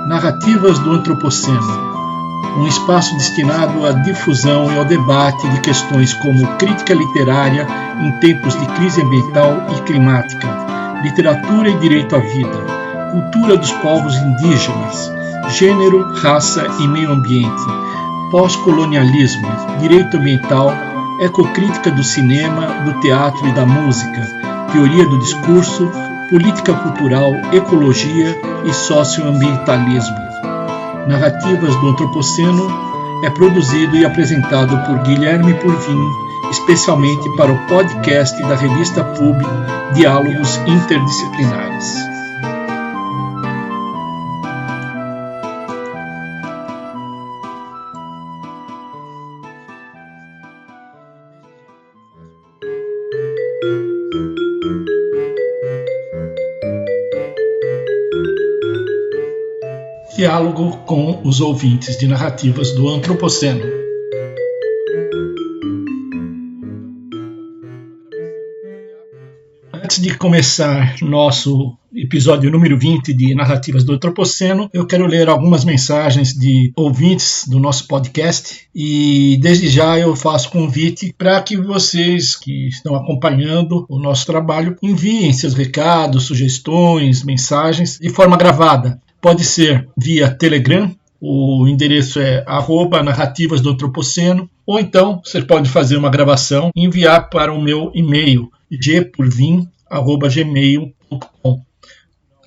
Narrativas do Antropoceno, um espaço destinado à difusão e ao debate de questões como crítica literária em tempos de crise ambiental e climática, literatura e direito à vida, cultura dos povos indígenas, gênero, raça e meio ambiente, pós-colonialismo, direito ambiental, ecocrítica do cinema, do teatro e da música, teoria do discurso, política cultural, ecologia e socioambientalismo. Narrativas do Antropoceno é produzido e apresentado por Guilherme Purvin, especialmente para o podcast da revista PUB Diálogos Interdisciplinares. Diálogo com os ouvintes de Narrativas do Antropoceno. Antes de começar nosso episódio número 20 de Narrativas do Antropoceno, eu quero ler algumas mensagens de ouvintes do nosso podcast e desde já eu faço convite para que vocês que estão acompanhando o nosso trabalho enviem seus recados, sugestões, mensagens de forma gravada. Pode ser via Telegram, o endereço é @narrativas do Antropoceno, ou então você pode fazer uma gravação e enviar para o meu e-mail, gpurvin@gmail.com.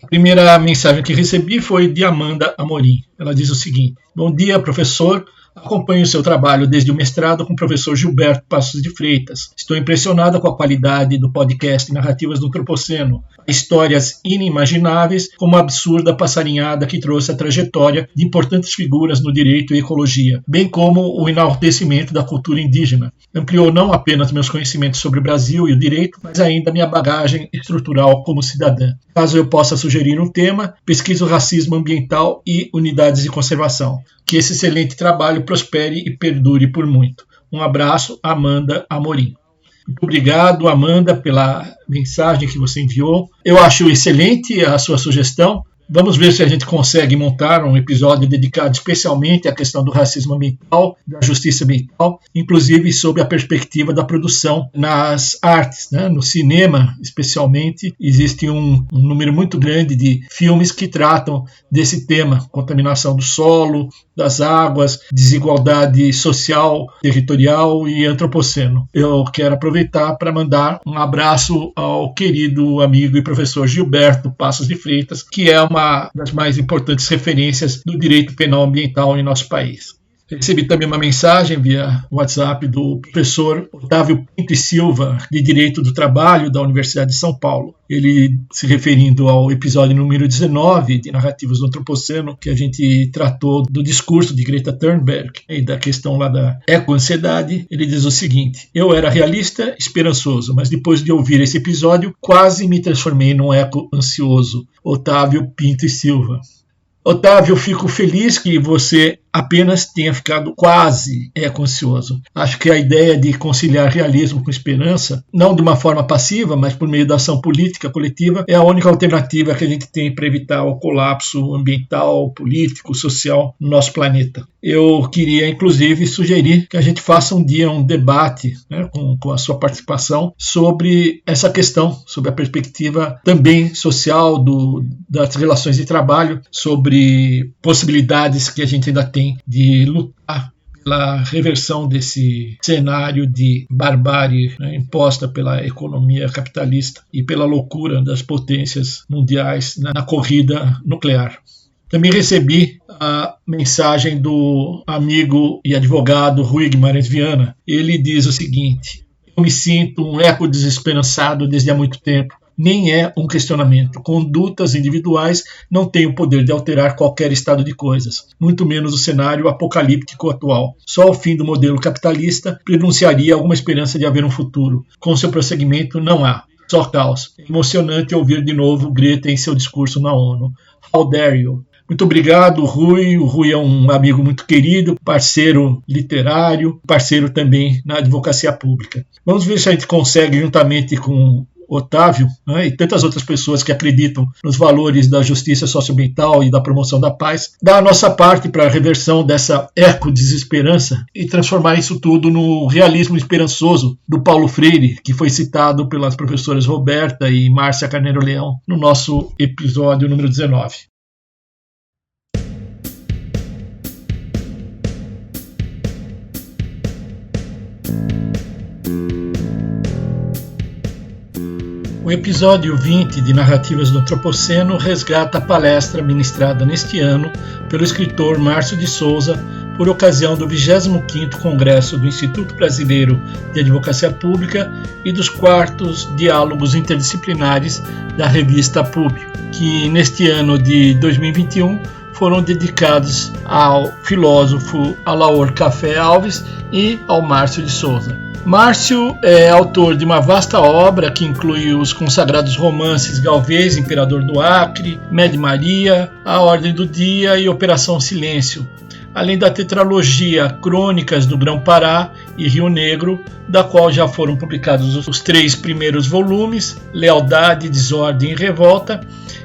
A primeira mensagem que recebi foi de Amanda Amorim. Ela diz o seguinte: Bom dia, professor. Acompanho o seu trabalho desde o mestrado com o professor Gilberto Passos de Freitas. Estou impressionada com a qualidade do podcast Narrativas do Antropoceno. Histórias inimagináveis, como a absurda passarinhada que trouxe a trajetória de importantes figuras no direito e ecologia, bem como o enaltecimento da cultura indígena. Ampliou não apenas meus conhecimentos sobre o Brasil e o direito, mas ainda minha bagagem estrutural como cidadã. Caso eu possa sugerir um tema, pesquiso racismo ambiental e unidades de conservação. Que esse excelente trabalho prospere e perdure por muito. Um abraço, Amanda Amorim. Muito obrigado, Amanda, pela mensagem que você enviou. Eu acho excelente a sua sugestão. Vamos ver se a gente consegue montar um episódio dedicado especialmente à questão do racismo ambiental, da justiça ambiental, inclusive sob a perspectiva da produção nas artes, né? No cinema, especialmente, existe um número muito grande de filmes que tratam desse tema, contaminação do solo, das águas, desigualdade social, territorial e antropoceno. Eu quero aproveitar para mandar um abraço ao querido amigo e professor Gilberto Passos de Freitas, que é uma das mais importantes referências do direito penal ambiental em nosso país. Recebi também uma mensagem via WhatsApp do professor Otávio Pinto e Silva, de Direito do Trabalho da Universidade de São Paulo. Ele, se referindo ao episódio número 19 de Narrativas do Antropoceno, que a gente tratou do discurso de Greta Thunberg e da questão lá da eco-ansiedade, ele diz o seguinte: Eu era realista, esperançoso, mas depois de ouvir esse episódio, quase me transformei num eco-ansioso. Otávio Pinto e Silva. Otávio, eu fico feliz que você apenas tenha ficado quase eco-ansioso. Acho que a ideia de conciliar realismo com esperança, não de uma forma passiva, mas por meio da ação política coletiva, é a única alternativa que a gente tem para evitar o colapso ambiental, político, social no nosso planeta. Eu queria, inclusive, sugerir que a gente faça um dia um debate, né, com a sua participação sobre essa questão, sobre a perspectiva também social das relações de trabalho, sobre possibilidades que a gente ainda tem de lutar pela reversão desse cenário de barbárie, né, imposta pela economia capitalista e pela loucura das potências mundiais na corrida nuclear. Também recebi a mensagem do amigo e advogado Rui Guimarães Viana. Ele diz o seguinte: Eu me sinto um eco desesperançado desde há muito tempo. Nem é um questionamento. Condutas individuais não têm o poder de alterar qualquer estado de coisas, muito menos o cenário apocalíptico atual. Só o fim do modelo capitalista prenunciaria alguma esperança de haver um futuro. Com seu prosseguimento, não há. Só caos. É emocionante ouvir de novo Greta em seu discurso na ONU. How dare you? Muito obrigado, Rui. O Rui é um amigo muito querido, parceiro literário, parceiro também na advocacia pública. Vamos ver se a gente consegue, juntamente com Otávio, né, e tantas outras pessoas que acreditam nos valores da justiça socioambiental e da promoção da paz, dar a nossa parte para a reversão dessa eco-desesperança e transformar isso tudo no realismo esperançoso do Paulo Freire, que foi citado pelas professoras Roberta e Márcia Carneiro Leão no nosso episódio número 19. O episódio 20 de Narrativas do Antropoceno resgata a palestra ministrada neste ano pelo escritor Márcio de Souza por ocasião do 25º Congresso do Instituto Brasileiro de Advocacia Pública e dos 4º Diálogos Interdisciplinares da revista PUB, que neste ano de 2021 foram dedicados ao filósofo Alaor Café Alves e ao Márcio de Souza. Márcio é autor de uma vasta obra que inclui os consagrados romances Galvez, Imperador do Acre, Média Maria, A Ordem do Dia e Operação Silêncio, além da tetralogia Crônicas do Grão-Pará e Rio Negro, da qual já foram publicados os 3 primeiros volumes, Lealdade, Desordem e Revolta,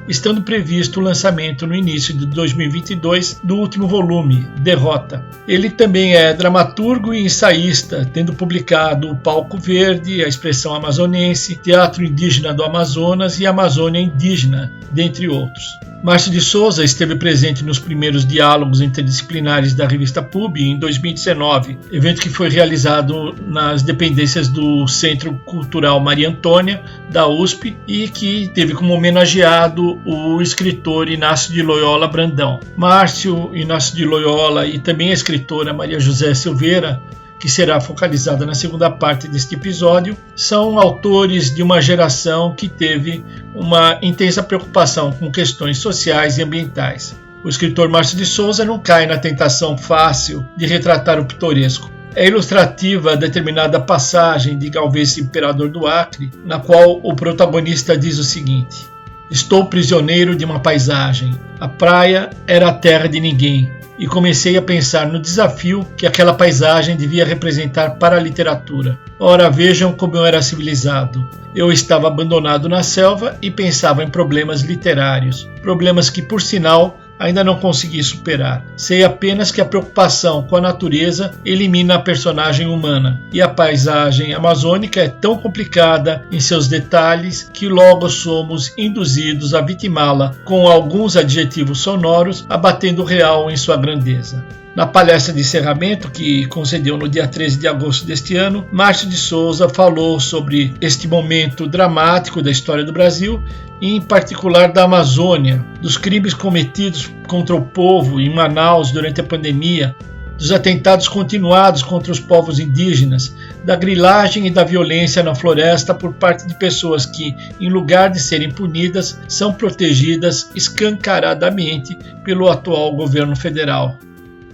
estando previsto o lançamento no início de 2022 do último volume, Derrota. Ele também é dramaturgo e ensaísta, tendo publicado O Palco Verde, A Expressão Amazonense, Teatro Indígena do Amazonas e Amazônia Indígena, dentre outros. Márcio de Souza esteve presente nos primeiros diálogos interdisciplinares da revista PUB em 2019, evento que foi realizado nas dependências do Centro Cultural Maria Antônia, da USP, e que teve como homenageado o escritor Inácio de Loyola Brandão. Márcio, Inácio de Loyola e também a escritora Maria José Silveira, que será focalizada na segunda parte deste episódio, são autores de uma geração que teve uma intensa preocupação com questões sociais e ambientais. O escritor Márcio de Souza não cai na tentação fácil de retratar o pitoresco. É ilustrativa a determinada passagem de Galvez, Imperador do Acre, na qual o protagonista diz o seguinte: "Estou prisioneiro de uma paisagem. A praia era a terra de ninguém. E comecei a pensar no desafio que aquela paisagem devia representar para a literatura. Ora, vejam como eu era civilizado. Eu estava abandonado na selva e pensava em problemas literários, problemas que, por sinal, ainda não consegui superar. Sei apenas que a preocupação com a natureza elimina a personagem humana, e a paisagem amazônica é tão complicada em seus detalhes que logo somos induzidos a vitimá-la com alguns adjetivos sonoros, abatendo o real em sua grandeza." Na palestra de encerramento, que concedeu no dia 13 de agosto deste ano, Márcio de Souza falou sobre este momento dramático da história do Brasil, e em particular da Amazônia, dos crimes cometidos contra o povo em Manaus durante a pandemia, dos atentados continuados contra os povos indígenas, da grilagem e da violência na floresta por parte de pessoas que, em lugar de serem punidas, são protegidas escancaradamente pelo atual governo federal.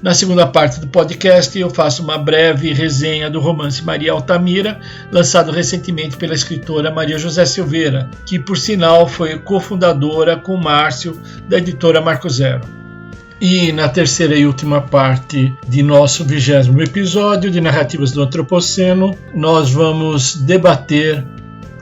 Na segunda parte do podcast, eu faço uma breve resenha do romance Maria Altamira, lançado recentemente pela escritora Maria José Silveira, que, por sinal, foi cofundadora com Márcio da editora Marco Zero. E na terceira e última parte de nosso 20º episódio de Narrativas do Antropoceno, nós vamos debater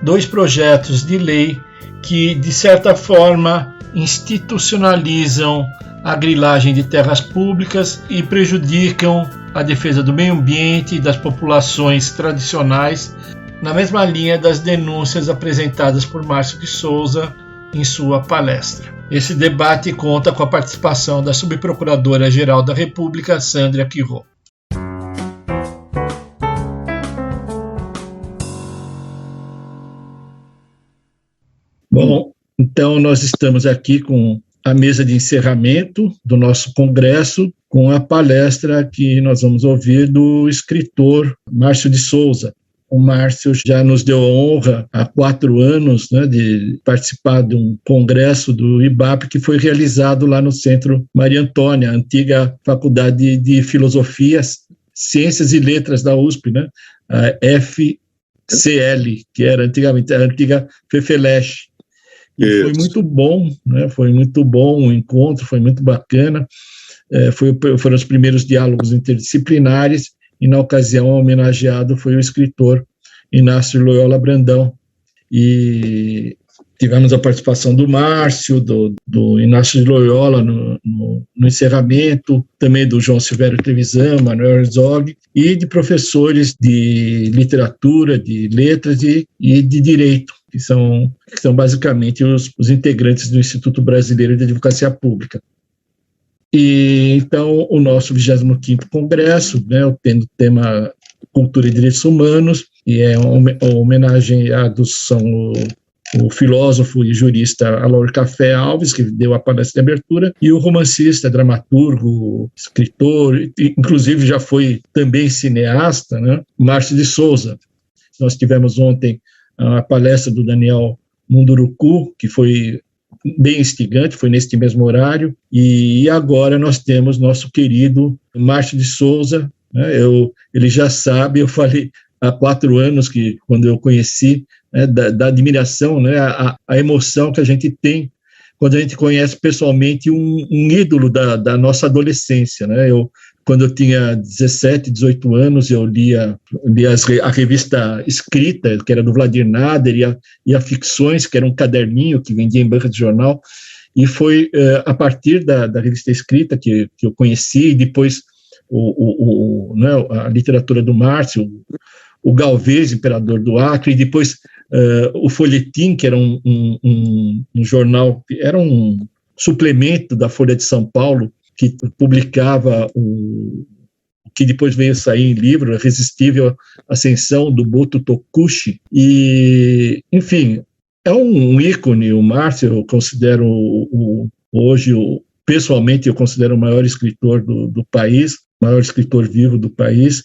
2 projetos de lei que, de certa forma, institucionalizam a grilagem de terras públicas e prejudicam a defesa do meio ambiente e das populações tradicionais, na mesma linha das denúncias apresentadas por Márcio de Souza em sua palestra. Esse debate conta com a participação da Subprocuradora-Geral da República, Sandra Quirô. Bom, então nós estamos aqui com a mesa de encerramento do nosso congresso, com a palestra que nós vamos ouvir do escritor Márcio de Souza. O Márcio já nos deu a honra, há 4 anos, de participar de um congresso do IBAP que foi realizado lá no Centro Maria Antônia, antiga Faculdade de Filosofia, Ciências e Letras da USP, a FCL, que era antigamente a antiga FEFELESH. E foi muito bom, foi muito bom o encontro, foi muito bacana. Foram os primeiros diálogos interdisciplinares, e na ocasião homenageado foi o escritor Inácio de Loyola Brandão. e tivemos a participação do Márcio, do Inácio de Loyola no encerramento, também do João Silvério Trevisan, Manuel Herzog, e de professores de literatura, de letras e de direito, que são basicamente os integrantes do Instituto Brasileiro de Advocacia Pública. E então o nosso 25º Congresso, né, tendo o tema Cultura e Direitos Humanos, e é uma homenageados são o filósofo e jurista Alaor Café Alves, que deu a palestra de abertura, e o romancista, dramaturgo, escritor, inclusive já foi também cineasta, né, Márcio de Souza. Nós tivemos ontem a palestra do Daniel Munduruku, que foi bem instigante, foi neste mesmo horário, e agora nós temos nosso querido Márcio de Souza, né, ele já sabe, eu falei há 4 anos, que quando eu conheci, né, da admiração, né, a emoção que a gente tem quando a gente conhece pessoalmente um ídolo da nossa adolescência, né? Quando eu tinha 17, 18 anos, eu lia a revista Escrita, que era do Vladimir Nader, e a Ficções, que era um caderninho que vendia em banca de jornal, e foi a partir da revista Escrita que eu conheci, e depois né, a literatura do Márcio, o Galvez, Imperador do Acre, e depois o Folhetim, que era um jornal, era um suplemento da Folha de São Paulo, que publicava o que depois veio sair em livro, A Irresistível Ascensão, do Boto Tokushi. E, enfim, é um ícone. O Márcio, eu considero hoje, pessoalmente, eu considero o maior escritor do país, o maior escritor vivo do país,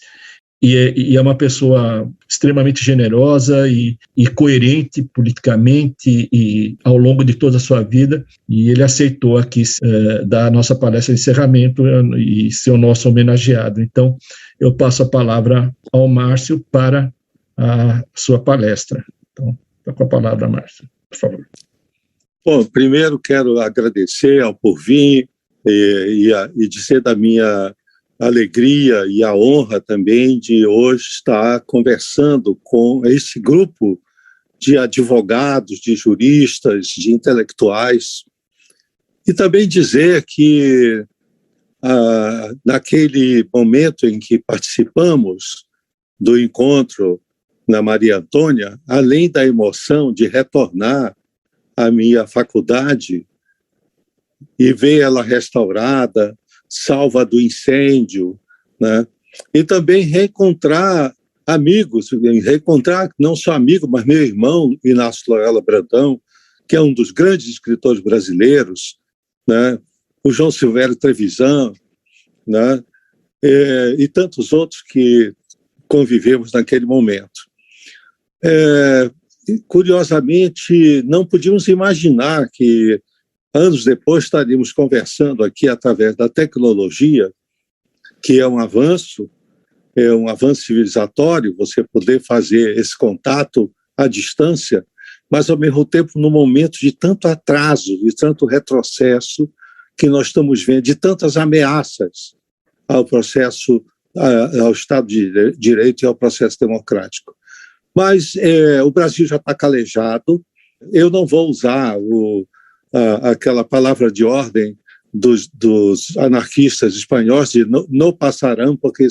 e é uma pessoa extremamente generosa e coerente politicamente e ao longo de toda a sua vida, e ele aceitou aqui dar a nossa palestra de encerramento e ser o nosso homenageado. Então, eu passo a palavra ao Márcio para a sua palestra. Então, está com a palavra, Márcio, por favor. Bom, primeiro quero agradecer ao Porvim e dizer da minha alegria e a honra também de hoje estar conversando com esse grupo de advogados, de juristas, de intelectuais, e também dizer que naquele momento em que participamos do encontro na Maria Antônia, além da emoção de retornar à minha faculdade e ver ela restaurada, salva do incêndio, né? E também reencontrar amigos, reencontrar não só amigo, mas meu irmão Inácio Loyola Brandão, que é um dos grandes escritores brasileiros, né? O João Silvério Trevisan, né? E tantos outros que convivemos naquele momento. Curiosamente, não podíamos imaginar que anos depois estaríamos conversando aqui através da tecnologia, que é um avanço civilizatório, você poder fazer esse contato à distância, mas ao mesmo tempo num momento de tanto atraso, de tanto retrocesso que nós estamos vendo, de tantas ameaças ao processo, ao Estado de Direito e ao processo democrático. Mas o Brasil já está calejado, eu não vou usar aquela palavra de ordem dos anarquistas espanhóis de não passarão, porque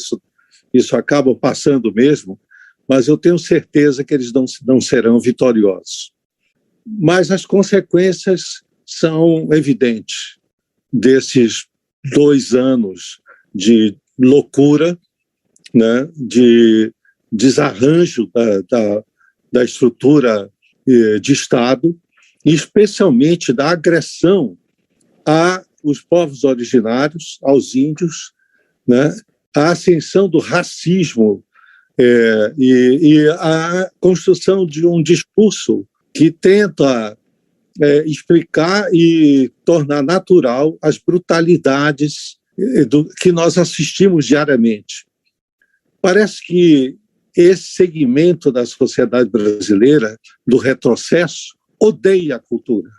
isso acaba passando mesmo, mas eu tenho certeza que eles não serão vitoriosos. Mas as consequências são evidentes desses 2 anos de loucura, né, de desarranjo da estrutura de Estado, especialmente da agressão aos povos originários, aos índios, né? A ascensão do racismo e a construção de um discurso que tenta explicar e tornar natural as brutalidades que nós assistimos diariamente. Parece que esse segmento da sociedade brasileira, do retrocesso, odeia a cultura.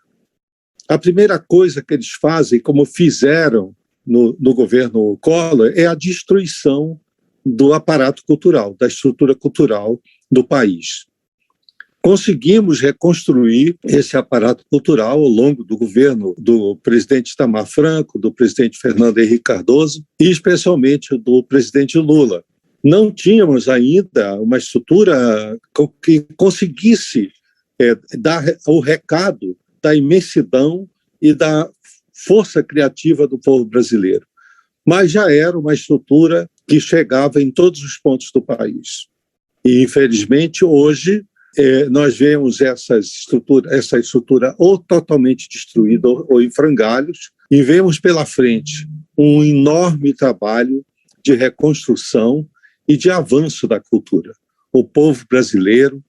A primeira coisa que eles fazem, como fizeram no governo Collor, é a destruição do aparato cultural, da estrutura cultural do país. conseguimos reconstruir esse aparato cultural ao longo do governo do presidente Itamar Franco, do presidente Fernando Henrique Cardoso e especialmente do presidente Lula. Não tínhamos ainda uma estrutura que conseguisse dar o recado da imensidão e da força criativa do povo brasileiro. Mas já era uma estrutura que chegava em todos os pontos do país. E, infelizmente, hoje, nós vemos essa estrutura ou totalmente destruída ou em frangalhos, e vemos pela frente um enorme trabalho de reconstrução e de avanço da cultura. O povo brasileiro,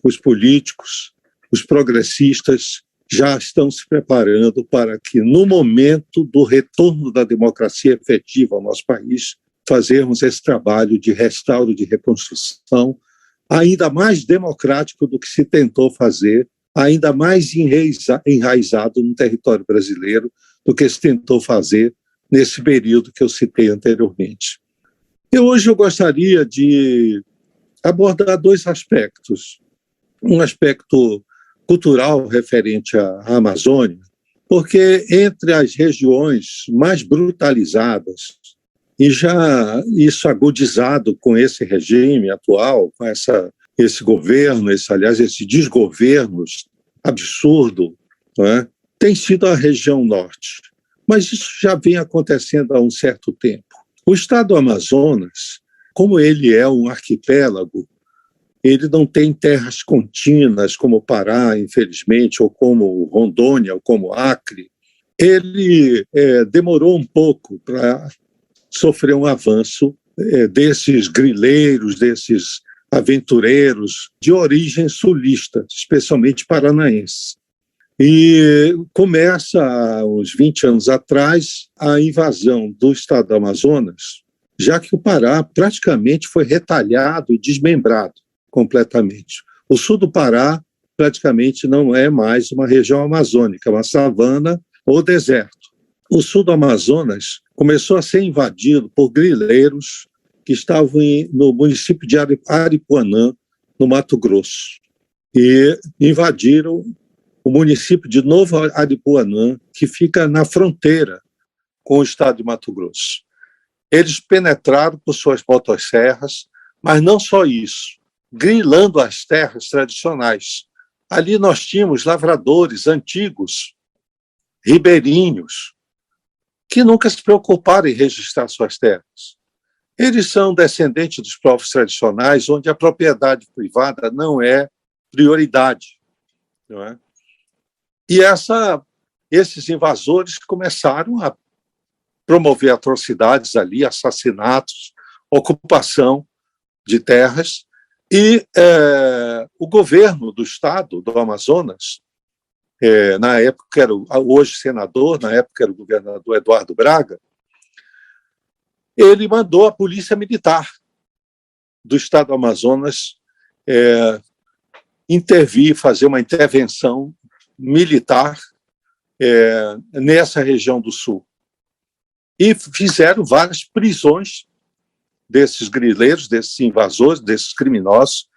os políticos, os progressistas já estão se preparando para que, no momento do retorno da democracia efetiva ao nosso país, fazermos esse trabalho de restauro, de reconstrução, ainda mais democrático do que se tentou fazer, ainda mais enraizado no território brasileiro do que se tentou fazer nesse período que eu citei anteriormente. E hoje eu gostaria de abordar dois aspectos. Um aspecto cultural referente à Amazônia, porque entre as regiões mais brutalizadas, e já isso agudizado com esse regime atual, com esse governo, esse desgoverno absurdo, não é? Tem sido a região norte. Mas isso já vem acontecendo há um certo tempo. O estado do Amazonas, como ele é um arquipélago, ele não tem terras contínuas como o Pará, infelizmente, ou como Rondônia, ou como Acre. Ele demorou um pouco para sofrer um avanço desses grileiros, desses aventureiros de origem sulista, especialmente paranaense. E começa, há uns 20 anos atrás, a invasão do estado do Amazonas, já que o Pará praticamente foi retalhado e desmembrado completamente. O sul do Pará praticamente não é mais uma região amazônica, é uma savana ou deserto. O sul do Amazonas começou a ser invadido por grileiros que estavam no município de Aripuanã, no Mato Grosso, e invadiram o município de Novo Aripuanã, que fica na fronteira com o estado de Mato Grosso. Eles penetraram por suas motosserras, mas não só isso, grilando as terras tradicionais. Ali nós tínhamos lavradores antigos, ribeirinhos, que nunca se preocuparam em registrar suas terras. Eles são descendentes dos povos tradicionais, onde a propriedade privada não é prioridade, não é? E esses invasores começaram a promover atrocidades ali, assassinatos, ocupação de terras, e o governo do estado do Amazonas, na época era hoje senador, na época era o governador Eduardo Braga, ele mandou a polícia militar do estado do Amazonas intervir, fazer uma intervenção militar nessa região do sul. E fizeram várias prisões desses grileiros, desses invasores, desses criminosos,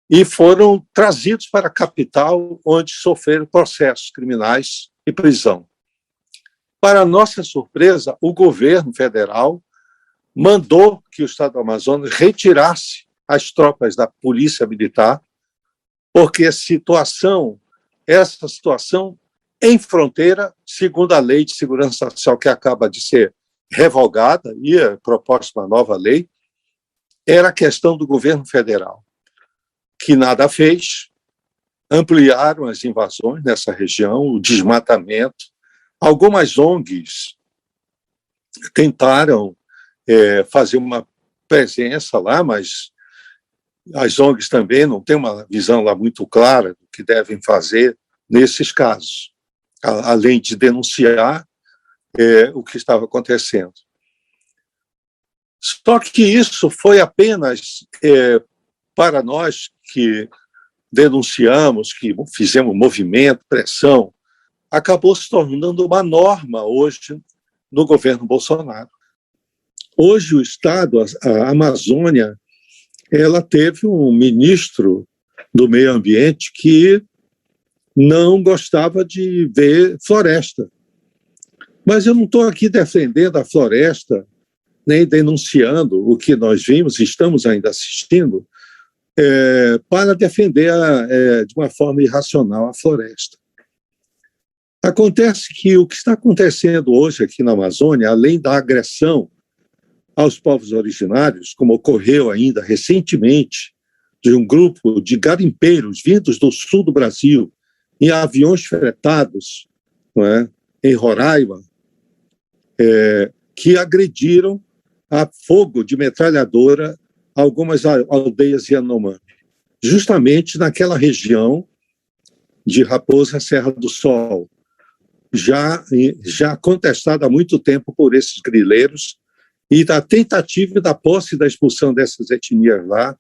e foram trazidos para a capital, onde sofreram processos criminais e prisão. Para nossa surpresa, o governo federal mandou que o estado do Amazonas retirasse as tropas da polícia militar, porque essa situação em fronteira, segundo a Lei de Segurança Social, que acaba de ser revogada e proposta uma nova lei, era a questão do governo federal, que nada fez, ampliaram as invasões nessa região, o desmatamento. Algumas ONGs tentaram fazer uma presença lá, mas as ONGs também não têm uma visão lá muito clara do que devem fazer nesses casos, além de denunciar o que estava acontecendo. Só que isso foi apenas para nós que denunciamos, que fizemos movimento, pressão, acabou se tornando uma norma hoje no governo Bolsonaro. Hoje o Estado, a Amazônia, ela teve um ministro do meio ambiente que não gostava de ver floresta. Mas eu não estou aqui defendendo a floresta, nem denunciando o que nós vimos e estamos ainda assistindo, para defender de uma forma irracional a floresta. Acontece que o que está acontecendo hoje aqui na Amazônia, além da agressão aos povos originários, como ocorreu ainda recentemente, de um grupo de garimpeiros vindos do sul do Brasil, em aviões fretados, não é, em Roraima, que agrediram a fogo de metralhadora algumas aldeias Yanomami, justamente naquela região de Raposa Serra do Sol, já contestada há muito tempo por esses grileiros, e da tentativa da posse da expulsão dessas etnias lá,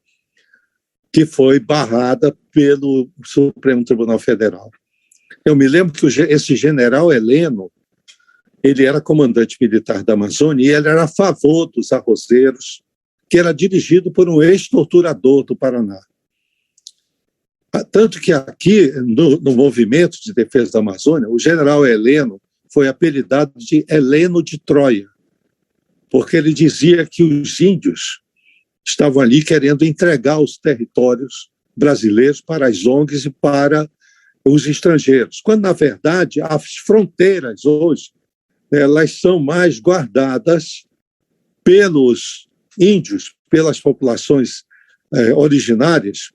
que foi barrada pelo Supremo Tribunal Federal. Eu me lembro que esse general Heleno, ele era comandante militar da Amazônia e ele era a favor dos arrozeiros, que era dirigido por um ex-torturador do Paraná. Tanto que aqui, no movimento de defesa da Amazônia, o general Heleno foi apelidado de Heleno de Troia, porque ele dizia que os índios estavam ali querendo entregar os territórios brasileiros para as ONGs e para os estrangeiros, quando, na verdade, as fronteiras hoje elas são mais guardadas pelos índios, pelas populações originárias,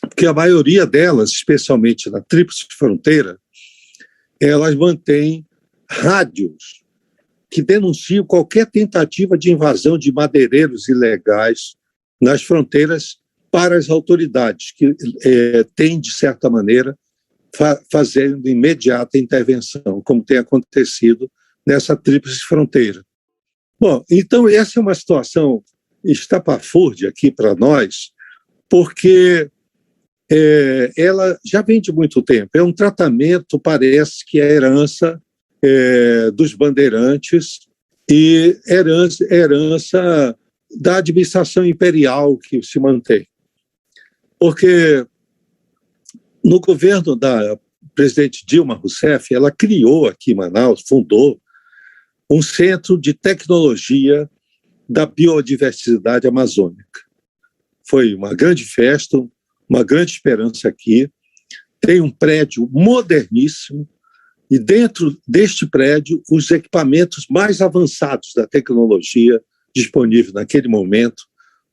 porque a maioria delas, especialmente na Tríplice Fronteira, elas mantêm rádios que denunciam qualquer tentativa de invasão de madeireiros ilegais nas fronteiras para as autoridades, que têm, de certa maneira, fazendo imediata intervenção, como tem acontecido nessa Tríplice Fronteira. Bom, então essa é uma situação estapafúrdia aqui para nós, porque ela já vem de muito tempo. É um tratamento, parece que é herança dos bandeirantes e herança da administração imperial que se mantém. Porque no governo da presidente Dilma Rousseff, ela criou aqui em Manaus, fundou um centro de tecnologia da biodiversidade amazônica. Foi uma grande festa, uma grande esperança aqui. Tem um prédio moderníssimo e dentro deste prédio os equipamentos mais avançados da tecnologia disponível naquele momento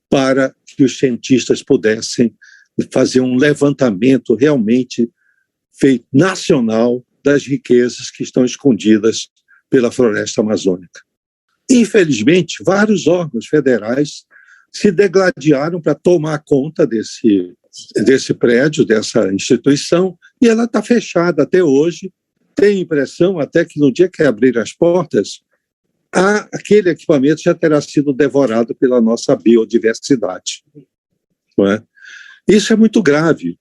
para que os cientistas pudessem fazer um levantamento realmente feito nacional das riquezas que estão escondidas pela floresta amazônica. Infelizmente, vários órgãos federais se degladiaram para tomar conta desse prédio, dessa instituição, e ela está fechada até hoje. Tem impressão até que no dia que abrir as portas, aquele equipamento já terá sido devorado pela nossa biodiversidade. Não é? Isso é muito grave,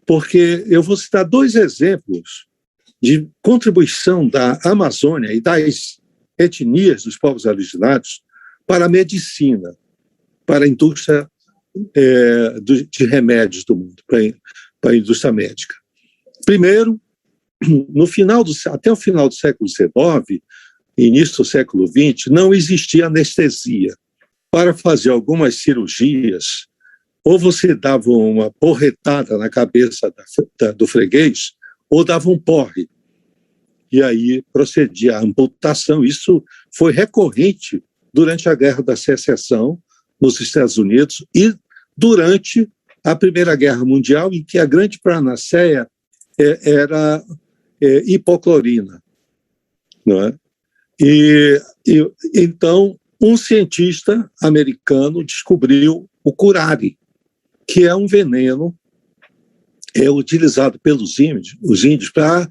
porque eu vou citar 2 exemplos de contribuição da Amazônia e das etnias dos povos originários para a medicina, para a indústria de remédios do mundo, para a indústria médica. Primeiro, até o final do século XIX, início do século XX, não existia anestesia. Para fazer algumas cirurgias, ou você dava uma porretada na cabeça do freguês, ou dava um porre. E aí procedia a amputação. Isso foi recorrente durante a Guerra da Secessão nos Estados Unidos e durante a Primeira Guerra Mundial, em que a grande panaceia era hipoclorina. Não é? Então, um cientista americano descobriu o curare, que é um veneno utilizado pelos índios para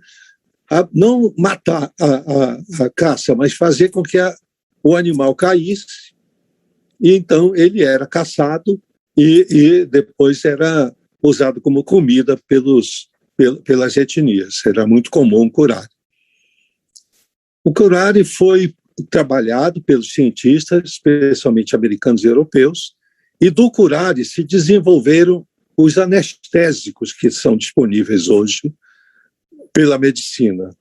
não matar a caça, mas fazer com que o animal caísse, e então ele era caçado e depois era usado como comida pelas etnias. Era muito comum o curare. O curare foi trabalhado pelos cientistas, especialmente americanos e europeus, e do curare se desenvolveram os anestésicos que são disponíveis hoje pela medicina.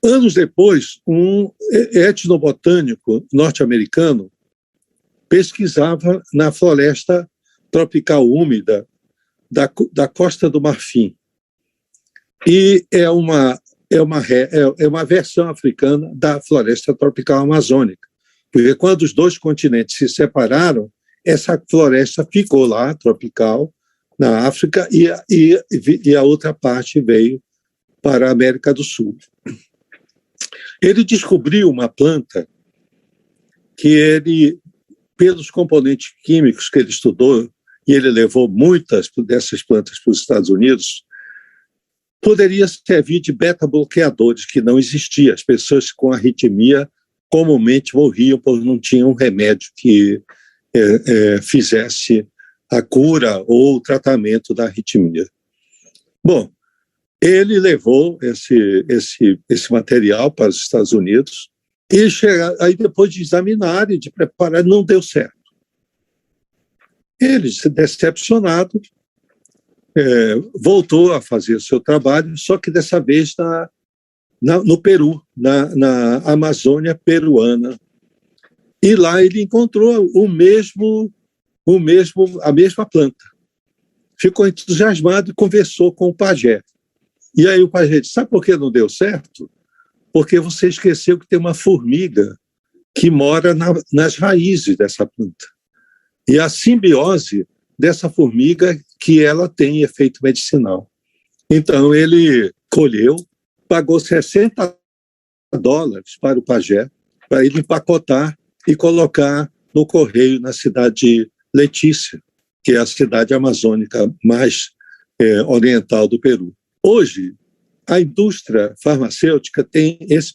Anos depois, um etnobotânico norte-americano pesquisava na floresta tropical úmida da Costa do Marfim. E é uma versão africana da floresta tropical amazônica. Porque quando os dois continentes se separaram, essa floresta ficou lá, tropical, na África, e a outra parte veio para a América do Sul. Ele descobriu uma planta que ele, pelos componentes químicos que ele estudou, e ele levou muitas dessas plantas para os Estados Unidos, poderia servir de beta-bloqueadores, que não existia. As pessoas com arritmia comumente morriam porque não tinham um remédio que fizesse a cura ou o tratamento da arritmia. Bom, ele levou esse material para os Estados Unidos e aí depois de examinar e de preparar, não deu certo. Ele, decepcionado, voltou a fazer o seu trabalho, só que dessa vez no Peru, na Amazônia peruana. E lá ele encontrou a mesma planta. Ficou entusiasmado e conversou com o pajé. E aí o pajé disse, sabe por que não deu certo? Porque você esqueceu que tem uma formiga que mora nas raízes dessa planta. E a simbiose dessa formiga que ela tem efeito medicinal. Então ele colheu, pagou $60 para o pajé, para ele empacotar e colocar no correio na cidade de Letícia, que é a cidade amazônica mais oriental do Peru. Hoje, a indústria farmacêutica tem esse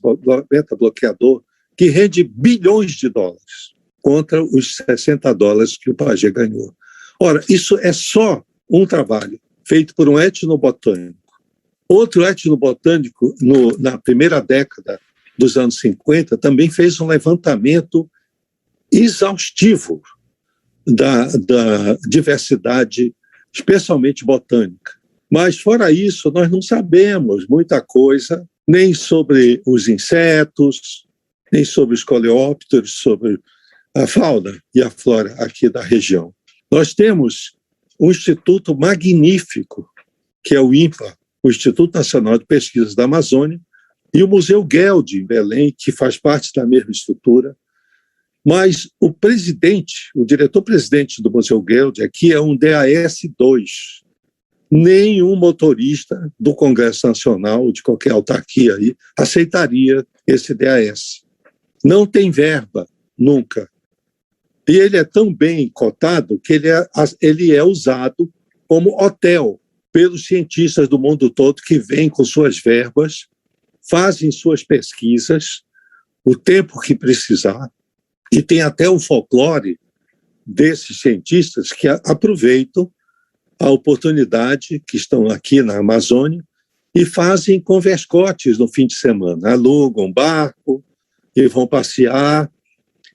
beta-bloqueador que rende bilhões de dólares contra os $60 que o pajé ganhou. Ora, isso é só um trabalho feito por um etnobotânico. Outro etnobotânico, na primeira década dos anos 50, também fez um levantamento exaustivo da diversidade, especialmente botânica. Mas, fora isso, nós não sabemos muita coisa, nem sobre os insetos, nem sobre os coleópteros, sobre a fauna e a flora aqui da região. Nós temos um instituto magnífico, que é o INPA, o Instituto Nacional de Pesquisas da Amazônia, e o Museu Geld, em Belém, que faz parte da mesma estrutura. Mas o diretor-presidente do Museu Geld aqui é um DAS-2. Nenhum motorista do Congresso Nacional, ou de qualquer autarquia aí, aceitaria esse DAS. Não tem verba, nunca. E ele é tão bem cotado que ele é usado como hotel pelos cientistas do mundo todo que vêm com suas verbas, fazem suas pesquisas, o tempo que precisar, e tem até o folclore desses cientistas que aproveitam a oportunidade que estão aqui na Amazônia e fazem converscotes no fim de semana, alugam um barco e vão passear,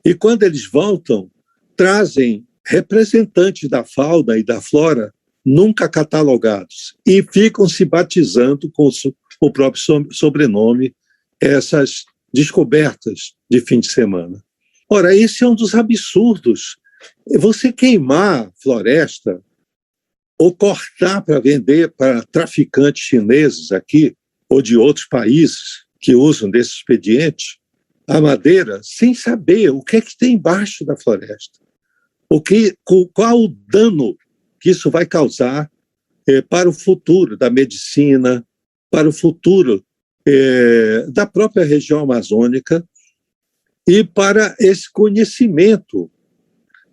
e quando eles voltam, trazem representantes da fauna e da flora nunca catalogados e ficam se batizando com o próprio sobrenome essas descobertas de fim de semana. Ora, esse é um dos absurdos. Você queimar floresta ou cortar para vender para traficantes chineses aqui ou de outros países que usam desse expediente a madeira sem saber o que é que tem embaixo da floresta. Qual o dano que isso vai causar para o futuro da medicina, para o futuro da própria região amazônica e para esse conhecimento,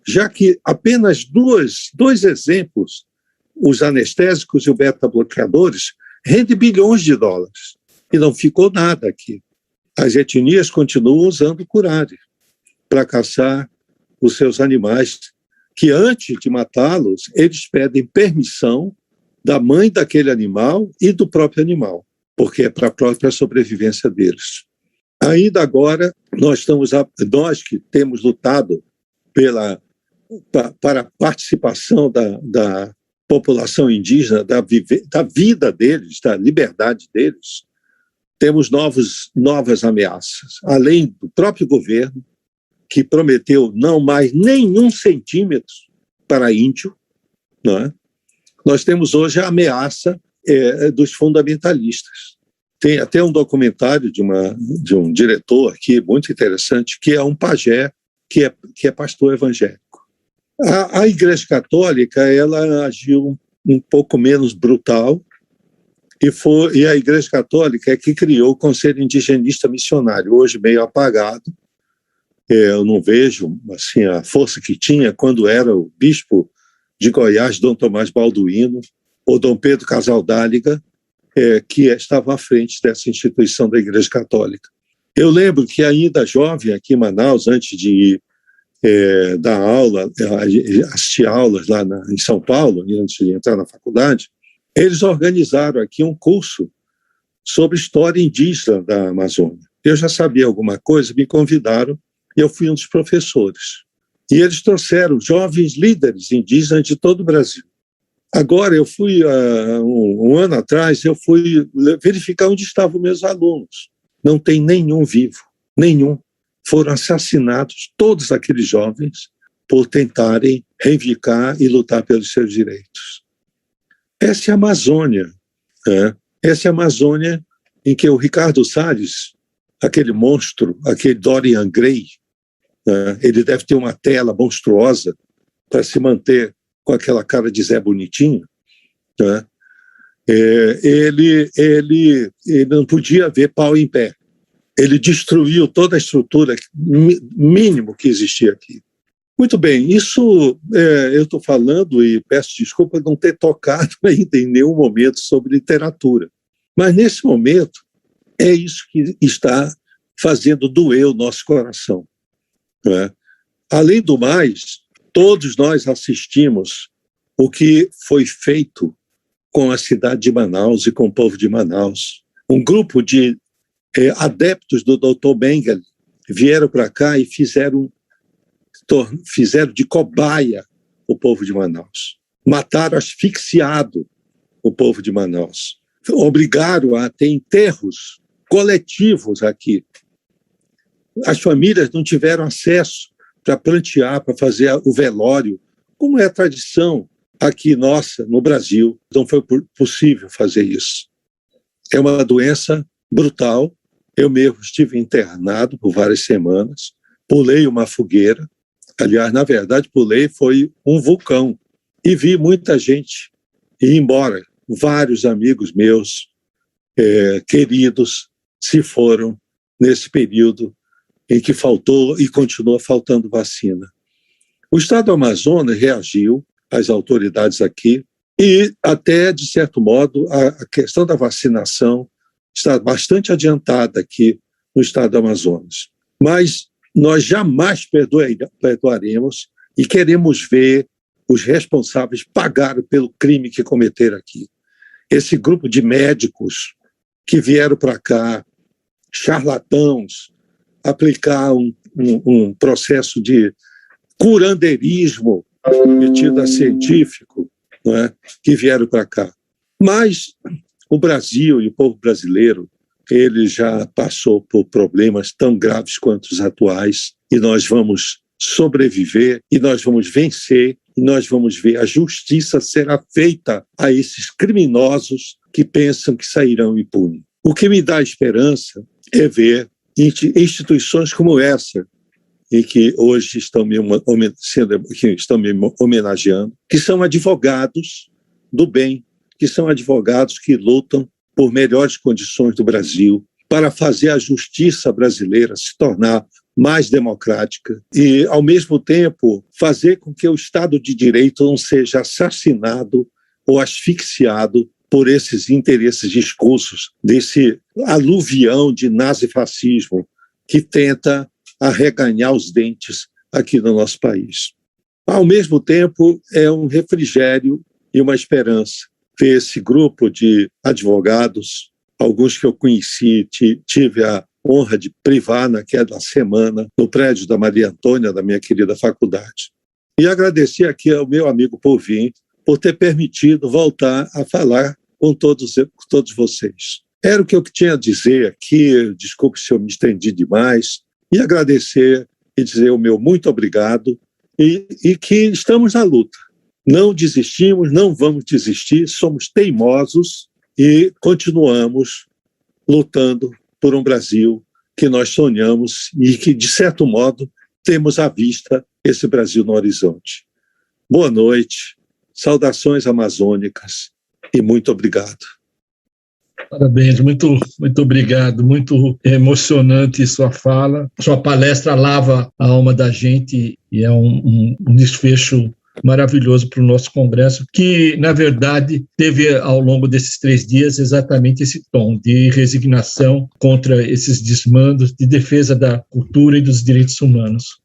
já que apenas dois exemplos, os anestésicos e os beta-bloqueadores, rendem bilhões de dólares e não ficou nada aqui. As etnias continuam usando curare para caçar os seus animais, que antes de matá-los, eles pedem permissão da mãe daquele animal e do próprio animal, porque é para a própria sobrevivência deles. Ainda agora, nós que temos lutado pela para a participação da população indígena, da vida deles, da liberdade deles, temos novas ameaças. Além do próprio governo, que prometeu não mais nenhum centímetro para índio, não é? Nós temos hoje a ameaça dos fundamentalistas. Tem até um documentário de um diretor aqui, muito interessante, que é um pajé, que é pastor evangélico. A Igreja Católica, ela agiu um pouco menos brutal, e a Igreja Católica é que criou o Conselho Indigenista Missionário, hoje meio apagado. Eu não vejo assim, a força que tinha quando era o bispo de Goiás, Dom Tomás Balduino, ou Dom Pedro Casaldáliga, que estava à frente dessa instituição da Igreja Católica. Eu lembro que ainda jovem aqui em Manaus, antes de ir dar aula, assistir aulas lá em São Paulo, antes de entrar na faculdade, eles organizaram aqui um curso sobre história indígena da Amazônia. Eu já sabia alguma coisa, me convidaram e eu fui um dos professores. E eles trouxeram jovens líderes indígenas de todo o Brasil. Agora, eu fui, um ano atrás, eu fui verificar onde estavam meus alunos. Não tem nenhum vivo, nenhum. Foram assassinados todos aqueles jovens por tentarem reivindicar e lutar pelos seus direitos. Essa é a Amazônia. Essa é a Amazônia em que o Ricardo Salles, aquele monstro, aquele Dorian Gray, ele deve ter uma tela monstruosa para se manter com aquela cara de Zé Bonitinho, né? Ele não podia ver pau em pé. Ele destruiu toda a estrutura mínimo que existia aqui. Muito bem, isso eu estou falando e peço desculpa não ter tocado ainda em nenhum momento sobre literatura. Mas nesse momento é isso que está fazendo doer o nosso coração, né? Além do mais, todos nós assistimos o que foi feito com a cidade de Manaus e com o povo de Manaus. Um grupo de adeptos do Dr. Mengele vieram para cá e fizeram de cobaia o povo de Manaus. Mataram asfixiado o povo de Manaus. Obrigaram a ter enterros coletivos aqui. As famílias não tiveram acesso para plantear, para fazer o velório, como é a tradição aqui nossa, no Brasil. Não foi possível fazer isso. É uma doença brutal. Eu mesmo estive internado por várias semanas, pulei uma fogueira. Aliás, na verdade, foi um vulcão. E vi muita gente ir embora. Vários amigos meus, queridos, se foram nesse período em que faltou e continua faltando vacina. O Estado do Amazonas reagiu, as autoridades aqui, e até, de certo modo, a questão da vacinação está bastante adiantada aqui no Estado do Amazonas. Mas nós jamais perdoaremos e queremos ver os responsáveis pagar pelo crime que cometeram aqui. Esse grupo de médicos que vieram para cá, charlatãos, aplicar um processo de curandeirismo metido a científico, não é? Que vieram para cá. Mas o Brasil e o povo brasileiro, ele já passou por problemas tão graves quanto os atuais, e nós vamos sobreviver, e nós vamos vencer, e nós vamos ver a justiça será feita a esses criminosos que pensam que sairão impunes. O que me dá esperança é ver instituições como essa, e que hoje estão me homenageando, que são advogados do bem, que são advogados que lutam por melhores condições do Brasil, para fazer a justiça brasileira se tornar mais democrática e, ao mesmo tempo, fazer com que o Estado de Direito não seja assassinado ou asfixiado por esses interesses discursos desse aluvião de nazifascismo que tenta arreganhar os dentes aqui no nosso país. Ao mesmo tempo, é um refrigério e uma esperança ver esse grupo de advogados, alguns que eu conheci, tive a honra de privar naquela semana no prédio da Maria Antônia, da minha querida faculdade. E agradecer aqui ao meu amigo Povim por ter permitido voltar a falar com todos vocês. Era o que eu tinha a dizer aqui, desculpe se eu me estendi demais, e agradecer e dizer o meu muito obrigado e que estamos na luta. Não desistimos, não vamos desistir, somos teimosos e continuamos lutando por um Brasil que nós sonhamos e que, de certo modo, temos à vista esse Brasil no horizonte. Boa noite, saudações amazônicas e muito obrigado. Parabéns, muito obrigado, muito emocionante sua fala. Sua palestra lava a alma da gente e é um desfecho maravilhoso para o nosso congresso, que, na verdade, teve ao longo desses 3 dias exatamente esse tom de resignação contra esses desmandos, de defesa da cultura e dos direitos humanos.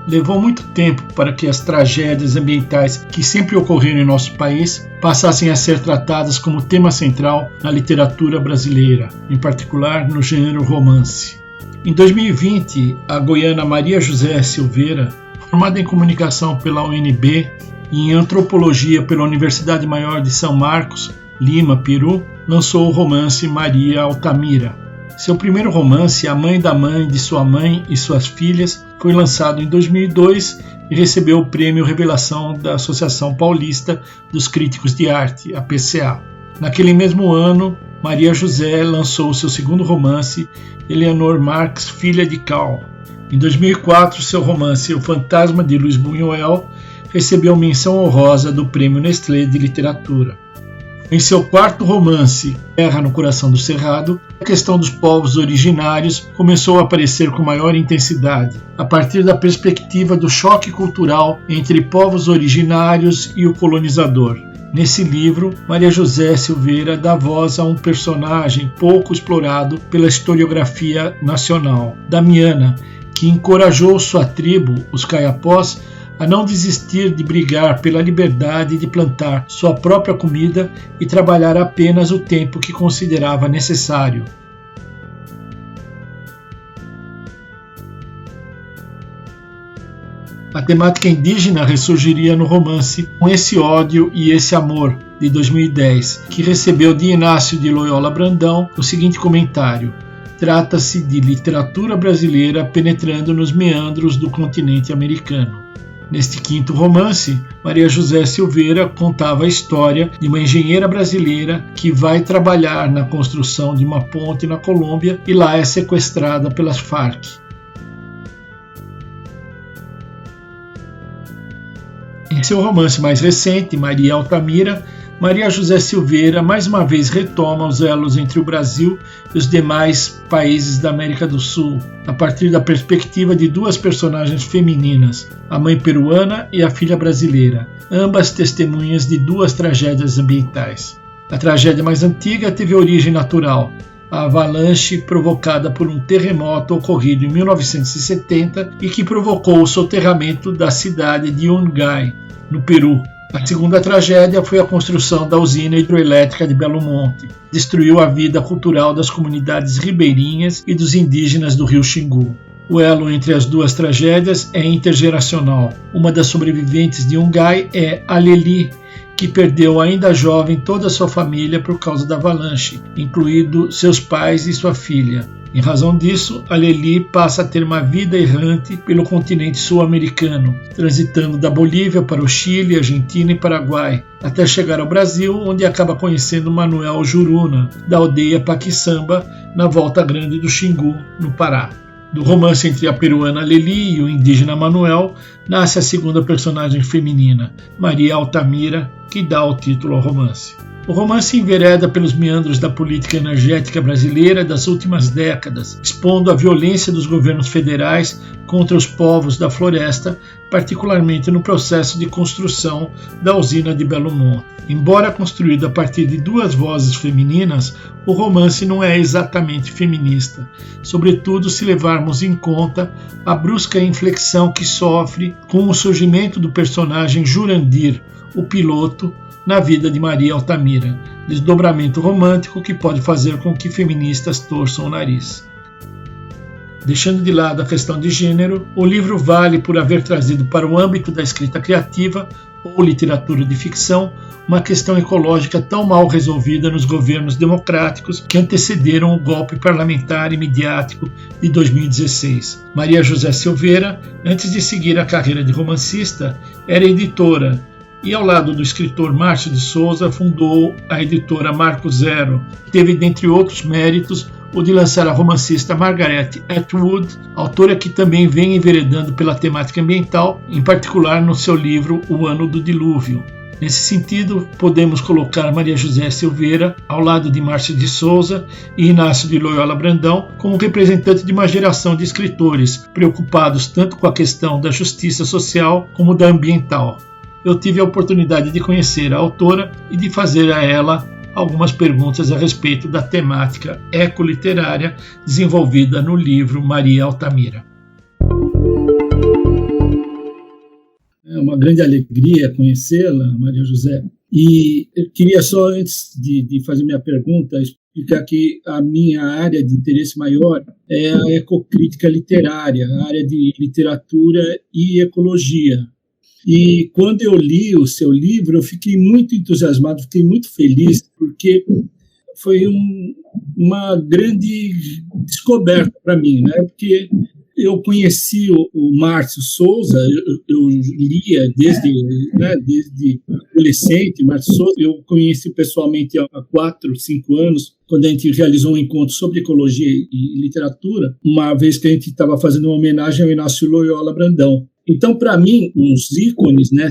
Levou muito tempo para que as tragédias ambientais que sempre ocorreram em nosso país passassem a ser tratadas como tema central na literatura brasileira, em particular no gênero romance. Em 2020, a goiana Maria José Silveira, formada em comunicação pela UNB e em antropologia pela Universidade Maior de São Marcos, Lima, Peru, lançou o romance Maria Altamira. Seu primeiro romance, A Mãe da Mãe de Sua Mãe e Suas Filhas, foi lançado em 2002 e recebeu o Prêmio Revelação da Associação Paulista dos Críticos de Arte, a PCA. Naquele mesmo ano, Maria José lançou seu segundo romance, Eleanor Marx, Filha de Cal. Em 2004, seu romance O Fantasma de Luiz Buñuel recebeu menção honrosa do Prêmio Nestlé de Literatura. Em seu quarto romance, Terra no Coração do Cerrado, a questão dos povos originários começou a aparecer com maior intensidade, a partir da perspectiva do choque cultural entre povos originários e o colonizador. Nesse livro, Maria José Silveira dá voz a um personagem pouco explorado pela historiografia nacional, Damiana, que encorajou sua tribo, os Caiapós, a não desistir de brigar pela liberdade de plantar sua própria comida e trabalhar apenas o tempo que considerava necessário. A temática indígena ressurgiria no romance Com Esse Ódio e Esse Amor, de 2010, que recebeu de Inácio de Loyola Brandão o seguinte comentário: trata-se de literatura brasileira penetrando nos meandros do continente americano. Neste quinto romance, Maria José Silveira contava a história de uma engenheira brasileira que vai trabalhar na construção de uma ponte na Colômbia e lá é sequestrada pelas Farc. Em seu romance mais recente, Maria Altamira, Maria José Silveira mais uma vez retoma os elos entre o Brasil e os demais países da América do Sul, a partir da perspectiva de duas personagens femininas, a mãe peruana e a filha brasileira, ambas testemunhas de duas tragédias ambientais. A tragédia mais antiga teve origem natural, a avalanche provocada por um terremoto ocorrido em 1970 e que provocou o soterramento da cidade de Yungay, no Peru. A segunda tragédia foi a construção da usina hidroelétrica de Belo Monte. Destruiu a vida cultural das comunidades ribeirinhas e dos indígenas do rio Xingu. O elo entre as duas tragédias é intergeracional. Uma das sobreviventes de Yungay é Aleli, que perdeu ainda jovem toda a sua família por causa da avalanche, incluindo seus pais e sua filha. Em razão disso, Aleli passa a ter uma vida errante pelo continente sul-americano, transitando da Bolívia para o Chile, Argentina e Paraguai, até chegar ao Brasil, onde acaba conhecendo Manuel Juruna, da aldeia Paquissamba, na Volta Grande do Xingu, no Pará. Do romance entre a peruana Aleli e o indígena Manuel, nasce a segunda personagem feminina, Maria Altamira, que dá o título ao romance. O romance envereda pelos meandros da política energética brasileira das últimas décadas, expondo a violência dos governos federais contra os povos da floresta, particularmente no processo de construção da usina de Belo Monte. Embora construído a partir de duas vozes femininas, o romance não é exatamente feminista, sobretudo se levarmos em conta a brusca inflexão que sofre com o surgimento do personagem Jurandir, o piloto, na vida de Maria Altamira, desdobramento romântico que pode fazer com que feministas torçam o nariz. Deixando de lado a questão de gênero, o livro vale por haver trazido para o âmbito da escrita criativa ou literatura de ficção uma questão ecológica tão mal resolvida nos governos democráticos que antecederam o golpe parlamentar e midiático de 2016. Maria José Silveira, antes de seguir a carreira de romancista, era editora, e ao lado do escritor Márcio de Souza fundou a editora Marco Zero, que teve, dentre outros méritos, o de lançar a romancista Margaret Atwood, autora que também vem enveredando pela temática ambiental, em particular no seu livro O Ano do Dilúvio. Nesse sentido, podemos colocar Maria José Silveira ao lado de Márcio de Souza e Inácio de Loyola Brandão como representante de uma geração de escritores preocupados tanto com a questão da justiça social como da ambiental. Eu tive a oportunidade de conhecer a autora e de fazer a ela algumas perguntas a respeito da temática ecoliterária desenvolvida no livro Maria Altamira. É uma grande alegria conhecê-la, Maria José. E eu queria só, antes de fazer minha pergunta, explicar que a minha área de interesse maior é a ecocrítica literária, a área de literatura e ecologia. E quando eu li o seu livro, eu fiquei muito entusiasmado, fiquei muito feliz, porque foi uma grande descoberta para mim, né? Porque eu conheci o Márcio Souza, eu lia desde adolescente, Márcio Souza, eu conheci pessoalmente há 4, 5 anos, quando a gente realizou um encontro sobre ecologia e literatura, uma vez que a gente estava fazendo uma homenagem ao Inácio Loyola Brandão. Então, para mim, os ícones, né,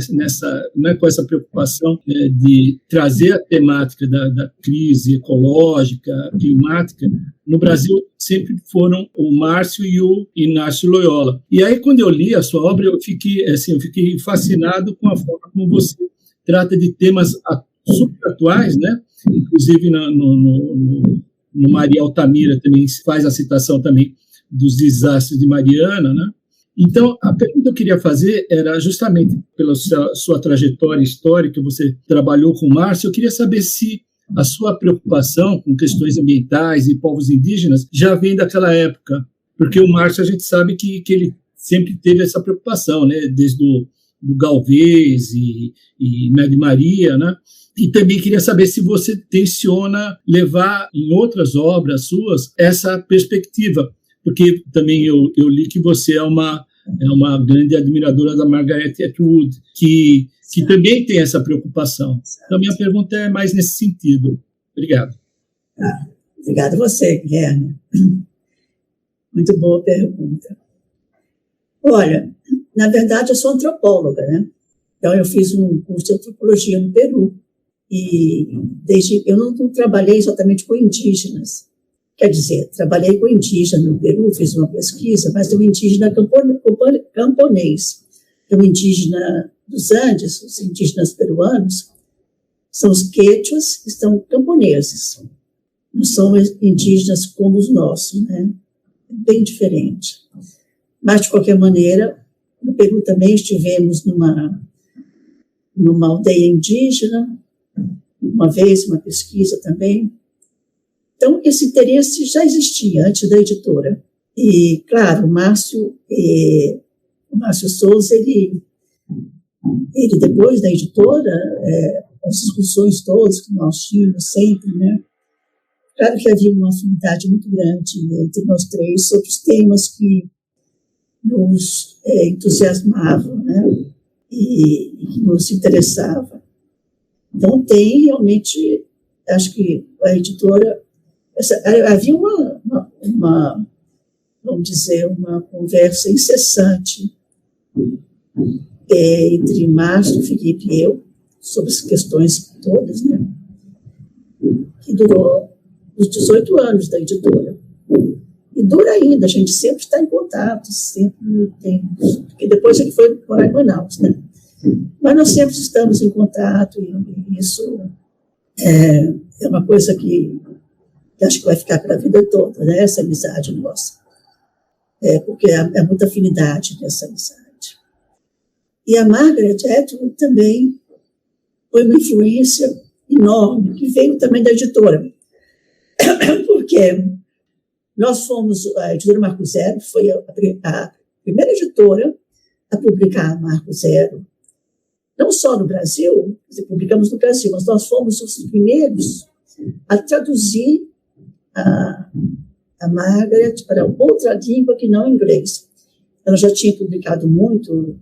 com essa preocupação de trazer a temática da crise ecológica, climática, no Brasil sempre foram o Márcio e o Inácio Loyola. E aí, quando eu li a sua obra, eu fiquei fascinado com a forma como você trata de temas super atuais, né? Inclusive no Maria Altamira também se faz a citação também dos desastres de Mariana, né? Então, a pergunta que eu queria fazer era justamente pela sua trajetória histórica, você trabalhou com o Márcio, eu queria saber se a sua preocupação com questões ambientais e povos indígenas já vem daquela época, porque o Márcio a gente sabe que ele sempre teve essa preocupação, né, desde do Galvez e Meg Maria, né? E também queria saber se você tenciona levar em outras obras suas essa perspectiva, porque também eu li que você é uma grande admiradora da Margaret Atwood, que também tem essa preocupação. Então, minha pergunta é mais nesse sentido. Obrigado. Obrigada a você, Guilherme. Muito boa pergunta. Olha, na verdade, eu sou antropóloga, né? Então, eu fiz um curso de antropologia no Peru. E eu não trabalhei exatamente com indígenas. Quer dizer, trabalhei com indígena no Peru, fiz uma pesquisa, mas tem um indígena camponês. Tem um indígena dos Andes, os indígenas peruanos, são os quechuas, que são camponeses. Não são indígenas como os nossos, né? Bem diferente. Mas, de qualquer maneira, no Peru também estivemos numa aldeia indígena, uma vez, uma pesquisa também. Então, esse interesse já existia antes da editora. E, claro, o Márcio Souza, ele depois da editora, as discussões todas que nós tínhamos sempre, né? Claro que havia uma afinidade muito grande entre nós três sobre os temas que nos entusiasmavam, né? E que nos interessavam. Então, tem realmente, acho que a editora... havia vamos dizer, uma conversa incessante entre Márcio, Felipe e eu, sobre as questões todas, né? que durou os 18 anos da editora. E dura ainda, a gente sempre está em contato, sempre tem, porque depois ele foi morar em Manaus, né? Mas nós sempre estamos em contato, e isso é uma coisa que acho que vai ficar para a vida toda, né? Essa amizade nossa. Porque há muita afinidade nessa amizade. E a Margaret Atwood também foi uma influência enorme, que veio também da editora. Porque nós fomos, a editora Marco Zero foi a primeira editora a publicar Marco Zero, não só no Brasil, publicamos no Brasil, mas nós fomos os primeiros a traduzir a Margaret para outra língua que não inglês. Ela já tinha publicado muito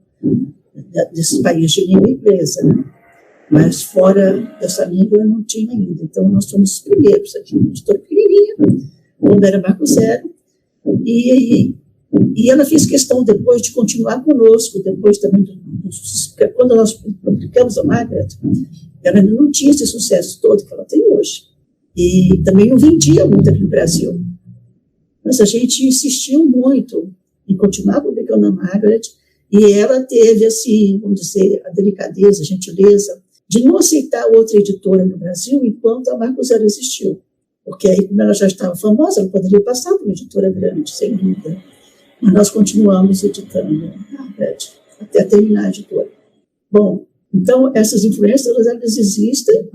desses países de língua inglesa, né? Mas fora dessa língua não tinha ainda. Então, nós fomos os primeiros aqui, uma editora pequenininha, quando era Marco Zero, e ela fez questão depois de continuar conosco, depois também, quando nós publicamos a Margaret, ela ainda não tinha esse sucesso todo que ela tem hoje. E também não vendia muito aqui no Brasil. Mas a gente insistiu muito em continuar publicando a Margaret, e ela teve, assim, vamos dizer, a delicadeza, a gentileza, de não aceitar outra editora no Brasil enquanto a Marco Zero existiu. Porque aí, como ela já estava famosa, ela poderia passar por uma editora grande, sem dúvida. Mas nós continuamos editando a Margaret até terminar a editora. Bom, então, essas influências, elas existem.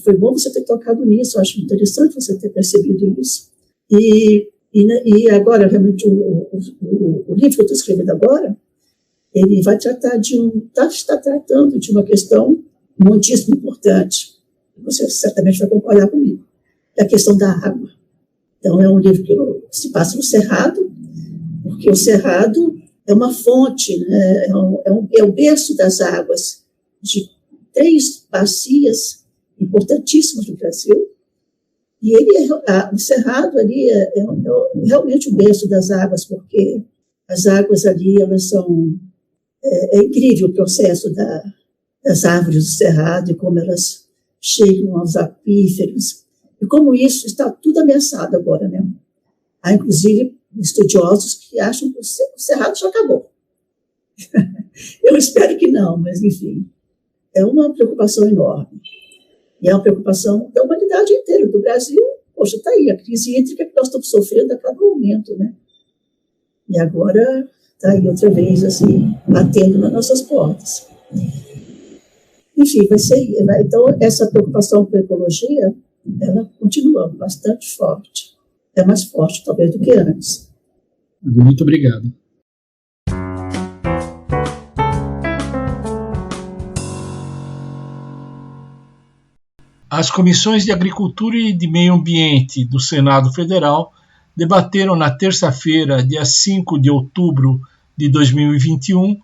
Foi bom você ter tocado nisso, eu acho interessante você ter percebido isso. E agora, realmente, o livro que eu estou escrevendo agora, ele vai tratar está tratando de uma questão muitíssimo importante. Você certamente vai concordar comigo. É a questão da água. Então, é um livro que se passa no Cerrado, porque o Cerrado é uma fonte, né? É o berço das águas de 3 bacias importantíssimas do Brasil. E o Cerrado ali é realmente o berço das águas, porque as águas ali, elas são... É incrível o processo das árvores do Cerrado e como elas chegam aos aquíferos. E como isso está tudo ameaçado agora, né? Há, inclusive, estudiosos que acham que o Cerrado já acabou. Eu espero que não, mas, enfim, é uma preocupação enorme. E é uma preocupação da humanidade inteira, do Brasil. Poxa, está aí a crise hídrica que nós estamos sofrendo a cada momento, né? E agora está aí outra vez, assim, batendo nas nossas portas. Enfim, vai ser... Então, essa preocupação com a ecologia, ela continua bastante forte. É mais forte, talvez, do que antes. Muito obrigado. As comissões de Agricultura e de Meio Ambiente do Senado Federal debateram na terça-feira, dia 5 de outubro de 2021,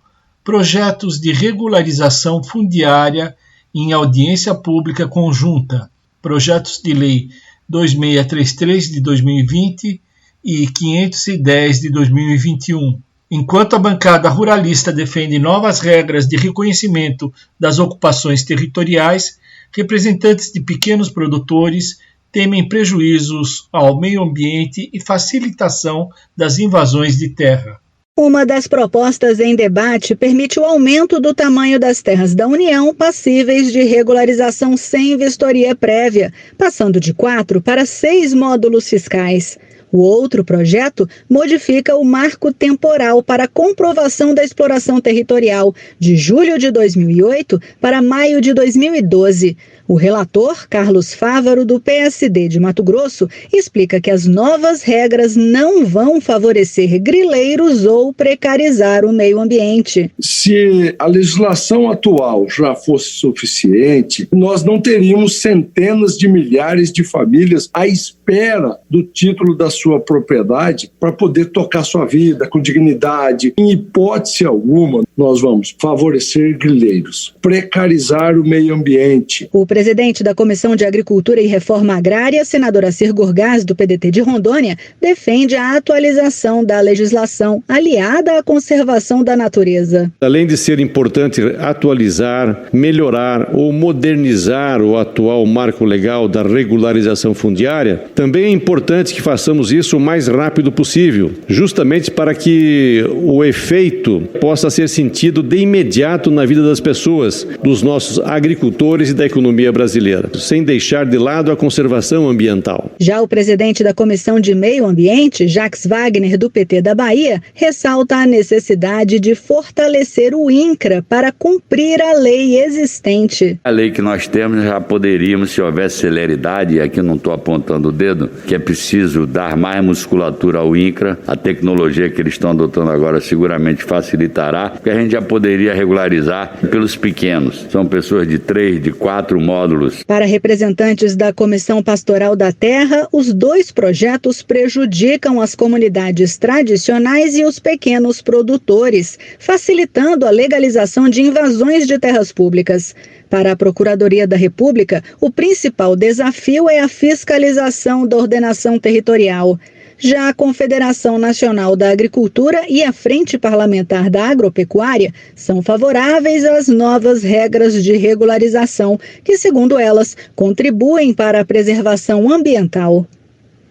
projetos de regularização fundiária em audiência pública conjunta, projetos de lei 2633 de 2020 e 510 de 2021. Enquanto a bancada ruralista defende novas regras de reconhecimento das ocupações territoriais, representantes de pequenos produtores temem prejuízos ao meio ambiente e facilitação das invasões de terra. Uma das propostas em debate permite o aumento do tamanho das terras da União passíveis de regularização sem vistoria prévia, passando de 4 para 6 módulos fiscais. O outro projeto modifica o marco temporal para comprovação da exploração territorial de julho de 2008 para maio de 2012. O relator, Carlos Fávaro, do PSD de Mato Grosso, explica que as novas regras não vão favorecer grileiros ou precarizar o meio ambiente. Se a legislação atual já fosse suficiente, nós não teríamos centenas de milhares de famílias à espera do título da sua propriedade para poder tocar sua vida com dignidade. Em hipótese alguma, nós vamos favorecer grileiros, precarizar o meio ambiente. O presidente da Comissão de Agricultura e Reforma Agrária, senador Assir Gurgás, do PDT de Rondônia, defende a atualização da legislação aliada à conservação da natureza. Além de ser importante atualizar, melhorar ou modernizar o atual marco legal da regularização fundiária, também é importante que façamos isso o mais rápido possível, justamente para que o efeito possa ser sentido de imediato na vida das pessoas, dos nossos agricultores e da economia brasileira, sem deixar de lado a conservação ambiental. Já o presidente da Comissão de Meio Ambiente, Jacques Wagner, do PT da Bahia, ressalta a necessidade de fortalecer o INCRA para cumprir a lei existente. A lei que nós temos já poderíamos, se houvesse celeridade, e aqui não estou apontando o dedo, que é preciso dar mais musculatura ao INCRA, a tecnologia que eles estão adotando agora seguramente facilitará, porque a gente já poderia regularizar pelos pequenos. São pessoas de 3, de 4 módulos. Para representantes da Comissão Pastoral da Terra, os 2 projetos prejudicam as comunidades tradicionais e os pequenos produtores, facilitando a legalização de invasões de terras públicas. Para a Procuradoria da República, o principal desafio é a fiscalização da ordenação territorial. Já a Confederação Nacional da Agricultura e a Frente Parlamentar da Agropecuária são favoráveis às novas regras de regularização, que, segundo elas, contribuem para a preservação ambiental.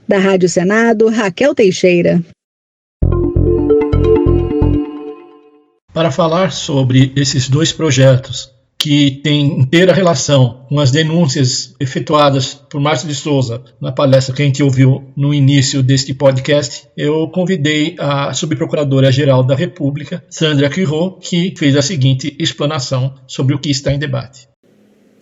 Da Rádio Senado, Raquel Teixeira. Para falar sobre esses 2 projetos, que tem inteira relação com as denúncias efetuadas por Márcio de Souza na palestra que a gente ouviu no início deste podcast, eu convidei a subprocuradora-geral da República, Sandra Quirot, que fez a seguinte explanação sobre o que está em debate.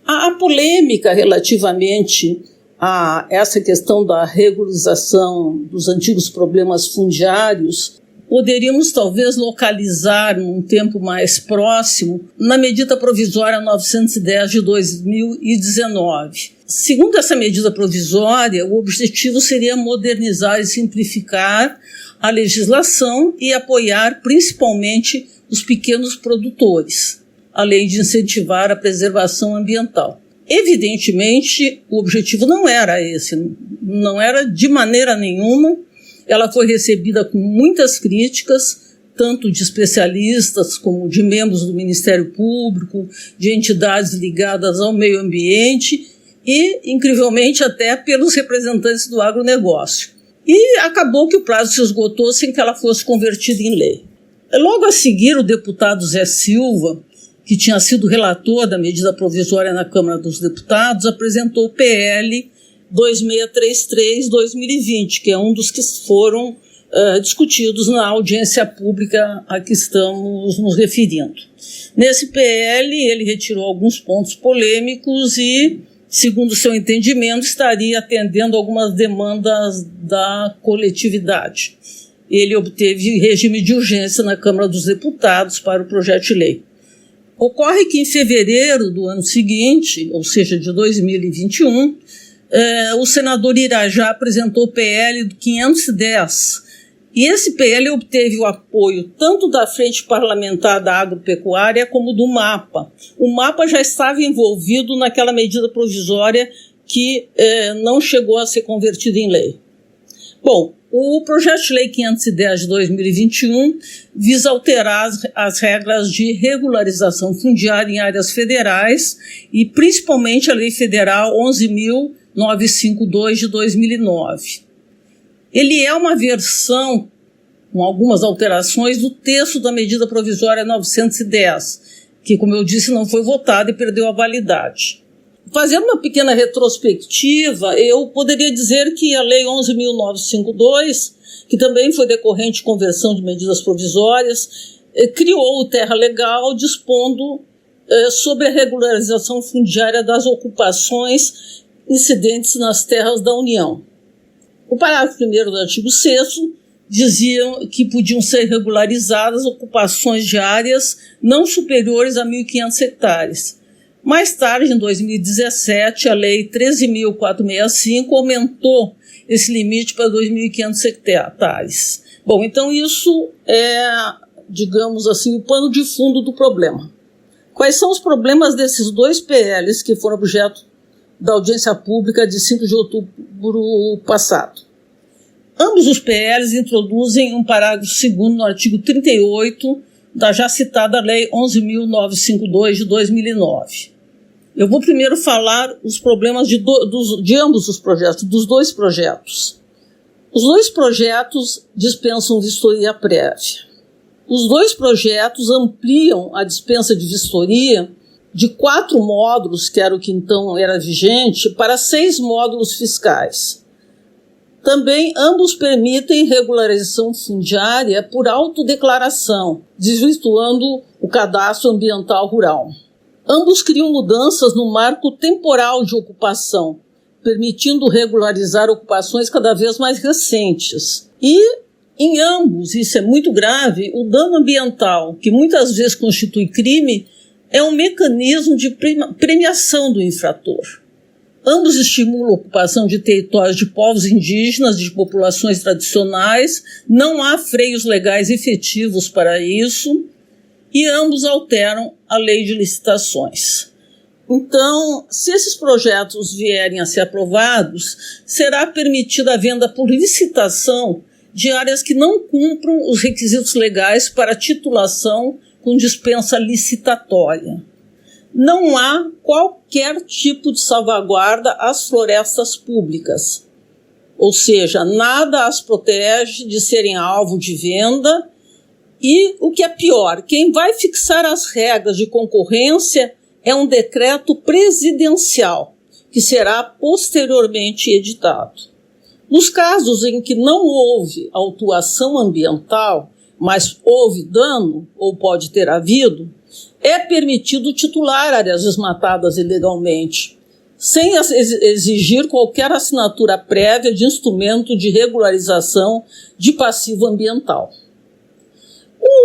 A polêmica relativamente a essa questão da regularização dos antigos problemas fundiários poderíamos talvez localizar num tempo mais próximo na medida provisória 910 de 2019. Segundo essa medida provisória, o objetivo seria modernizar e simplificar a legislação e apoiar principalmente os pequenos produtores, além de incentivar a preservação ambiental. Evidentemente, o objetivo não era esse, não era de maneira nenhuma. Ela foi recebida com muitas críticas, tanto de especialistas como de membros do Ministério Público, de entidades ligadas ao meio ambiente e, incrivelmente, até pelos representantes do agronegócio. E acabou que o prazo se esgotou sem que ela fosse convertida em lei. Logo a seguir, o deputado Zé Silva, que tinha sido relator da medida provisória na Câmara dos Deputados, apresentou o PL 2633-2020, que é um dos que foram discutidos na audiência pública a que estamos nos referindo. Nesse PL, ele retirou alguns pontos polêmicos e, segundo seu entendimento, estaria atendendo algumas demandas da coletividade. Ele obteve regime de urgência na Câmara dos Deputados para o projeto de lei. Ocorre que em fevereiro do ano seguinte, ou seja, de 2021, o senador Irajá apresentou o PL 510, e esse PL obteve o apoio tanto da Frente Parlamentar da Agropecuária como do MAPA. O MAPA já estava envolvido naquela medida provisória que não chegou a ser convertida em lei. Bom, o projeto de lei 510 de 2021 visa alterar as regras de regularização fundiária em áreas federais e principalmente a Lei Federal 11.952 de 2009. Ele é uma versão, com algumas alterações, do texto da medida provisória 910, que, como eu disse, não foi votada e perdeu a validade. Fazendo uma pequena retrospectiva, eu poderia dizer que a Lei 11.952, que também foi decorrente de conversão de medidas provisórias, criou o Terra Legal, dispondo sobre a regularização fundiária das ocupações incidentes nas terras da União. O parágrafo 1º do artigo 6º dizia que podiam ser regularizadas ocupações de áreas não superiores a 1.500 hectares. Mais tarde, em 2017, a Lei 13.465 aumentou esse limite para 2.500 hectares. Bom, então isso é, digamos assim, o pano de fundo do problema. Quais são os problemas desses 2 PLs que foram objeto da audiência pública de 5 de outubro passado. Ambos os PLs introduzem um parágrafo 2º no artigo 38 da já citada Lei 11.952 de 2009. Eu vou primeiro falar os problemas de ambos os projetos, dos dois projetos. Os dois projetos dispensam vistoria prévia. Os dois projetos ampliam a dispensa de vistoria de 4 módulos, que era o que então era vigente, para 6 módulos fiscais. Também ambos permitem regularização fundiária por autodeclaração, desvirtuando o cadastro ambiental rural. Ambos criam mudanças no marco temporal de ocupação, permitindo regularizar ocupações cada vez mais recentes. E, em ambos, isso é muito grave, o dano ambiental, que muitas vezes constitui crime, é um mecanismo de premiação do infrator. Ambos estimulam a ocupação de territórios de povos indígenas, de populações tradicionais, não há freios legais efetivos para isso, e ambos alteram a lei de licitações. Então, se esses projetos vierem a ser aprovados, será permitida a venda por licitação de áreas que não cumpram os requisitos legais para titulação com dispensa licitatória. Não há qualquer tipo de salvaguarda às florestas públicas, ou seja, nada as protege de serem alvo de venda e, o que é pior, quem vai fixar as regras de concorrência é um decreto presidencial, que será posteriormente editado. Nos casos em que não houve autuação ambiental, mas houve dano, ou pode ter havido, é permitido titular áreas desmatadas ilegalmente, sem exigir qualquer assinatura prévia de instrumento de regularização de passivo ambiental.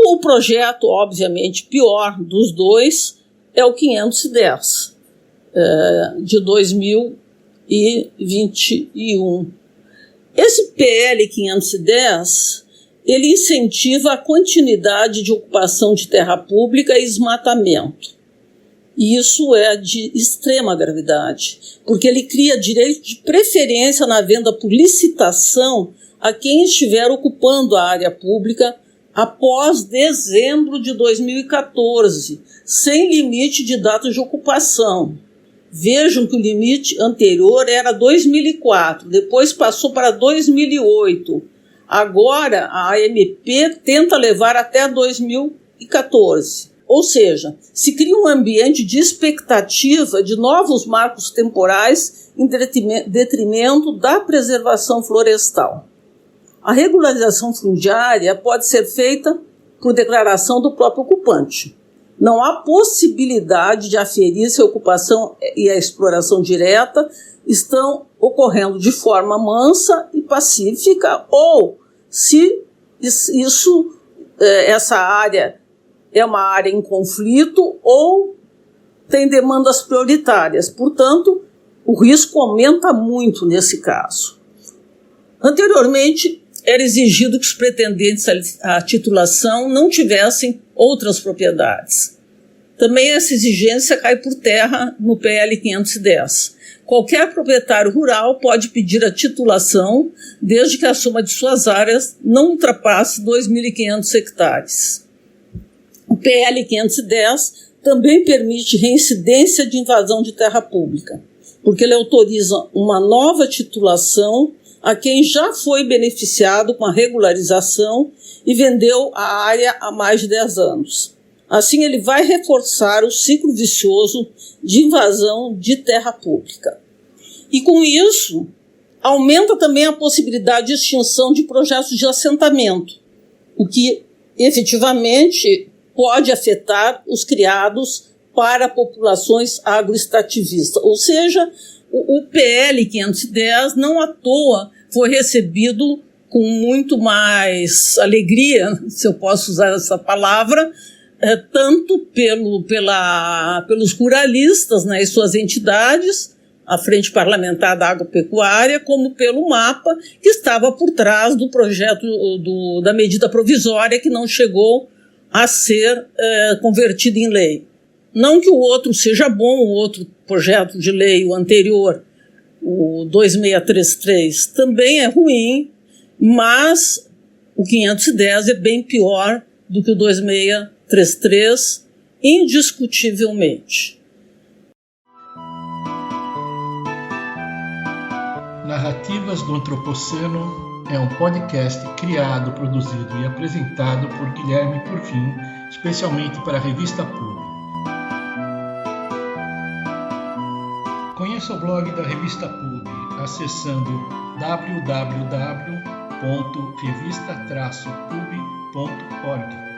O projeto, obviamente, pior dos dois é o 510, de 2021. Esse PL 510... ele incentiva a continuidade de ocupação de terra pública e desmatamento. E isso é de extrema gravidade, porque ele cria direito de preferência na venda por licitação a quem estiver ocupando a área pública após dezembro de 2014, sem limite de data de ocupação. Vejam que o limite anterior era 2004, depois passou para 2008. Agora, a AMP tenta levar até 2014. Ou seja, se cria um ambiente de expectativa de novos marcos temporais em detrimento da preservação florestal. A regularização fundiária pode ser feita por declaração do próprio ocupante. Não há possibilidade de aferir se a ocupação e a exploração direta estão ocorrendo de forma mansa e pacífica, ou se essa área é uma área em conflito ou tem demandas prioritárias. Portanto, o risco aumenta muito nesse caso. Anteriormente, era exigido que os pretendentes à titulação não tivessem outras propriedades. Também essa exigência cai por terra no PL 510. Qualquer proprietário rural pode pedir a titulação desde que a soma de suas áreas não ultrapasse 2.500 hectares. O PL 510 também permite reincidência de invasão de terra pública, porque ele autoriza uma nova titulação a quem já foi beneficiado com a regularização e vendeu a área há mais de 10 anos. Assim, ele vai reforçar o ciclo vicioso de invasão de terra pública. E, com isso, aumenta também a possibilidade de extinção de projetos de assentamento, o que, efetivamente, pode afetar os criados para populações agroextrativistas. Ou seja, o PL 510, não à toa, foi recebido com muito mais alegria, se eu posso usar essa palavra, tanto pelos ruralistas, né, e suas entidades, a Frente Parlamentar da Agropecuária, como pelo MAPA, que estava por trás do projeto da medida provisória que não chegou a ser convertida em lei. Não que o outro seja bom, o outro projeto de lei, o anterior, o 2633, também é ruim, mas o 510 é bem pior do que o 2633, indiscutivelmente. Narrativas do Antropoceno é um podcast criado, produzido e apresentado por Guilherme Turfin, especialmente para a revista PUB. Conheça o blog da revista PUB acessando www.revista-pub.org.